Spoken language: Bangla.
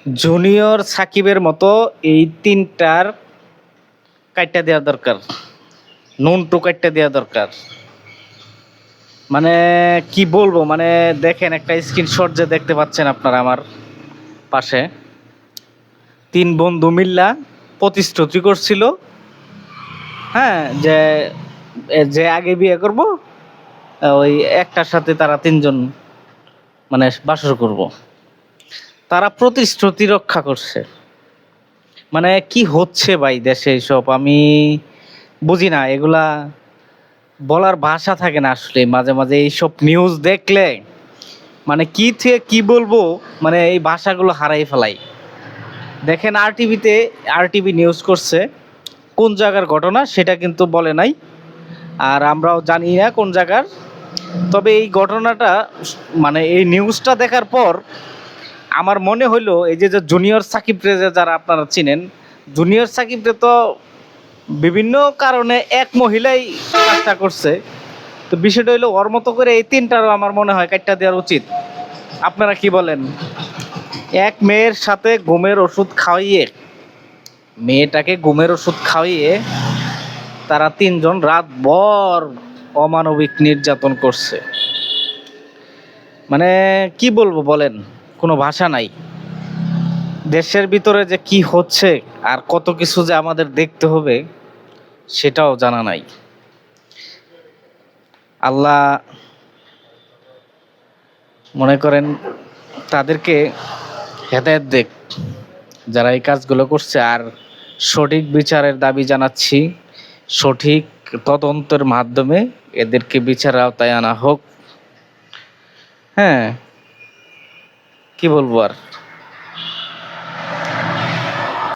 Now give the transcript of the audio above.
জুনিয়র সাকিবের মতো এই তিনটার কাইটটা দেওয়া দরকার, নুনটু কাইটটা দেওয়া দরকার। মানে কি বলবো, মানে দেখেন একটা স্ক্রিনশট যে দেখতে পাচ্ছেন আপনারা আমার পাশে, তিন বন্ধু মিল্লা প্রতিশ্রুতি করছিল, হ্যাঁ, যে যে আগে বিয়ে করব ওই একটার সাথে তারা তিনজন মানে বাসর করব। তারা প্রতিশ্রুতি রক্ষা করছে। মানে কি হচ্ছে ভাই দেশে এইসব, আমি বুঝি না, এগুলা বলার ভাষা থাকে না আসলে। মাঝে মাঝে এইসব নিউজ দেখলে মানে কি থেকে কি বলবো, মানে এই ভাষাগুলো হারাই ফেলাই। দেখেন আর টিভি নিউজ করছে, কোন জায়গার ঘটনা সেটা কিন্তু বলে নাই, আর আমরাও জানি না কোন জায়গার। তবে এই ঘটনাটা মানে এই নিউজটা দেখার পর আমার মনে হইলো এই যে যে জুনিয়র সাকিব রে যারা আপনারা চিনেন, জুনিয়র সাকিব রে তো বিভিন্ন কারণে এক মহিলাই কাজটা করছে। তো বিষয়টা হইলো ওর মতো করে এই তিনটারও আমার মনে হয় কাটটা দেওয়ার উচিত। আপনারা কি বলেন? এক মেয়ের সাথে ঘুমের ওষুধ খাওয়িয়ে, মেয়েটাকে ঘুমের ওষুধ খাওয়িয়ে তারা তিনজন রাতভর অমানবিক নির্যাতন করছে। মানে কি বলবো বলেন, কোনো ভাষা নাই। দেশের ভিতরে যে কি হচ্ছে আর কত কিছু যে আমাদের দেখতে হবে সেটাও জানা নাই। আল্লাহ মনে করেন তাদেরকে হেদায়েত দেখ যারা এই কাজগুলো করছে। আর সঠিক বিচারের দাবি জানাচ্ছি, সঠিক তদন্তের মাধ্যমে এদেরকে বিচারের আওতায় আনা হোক। হ্যাঁ, কি বলবো আর।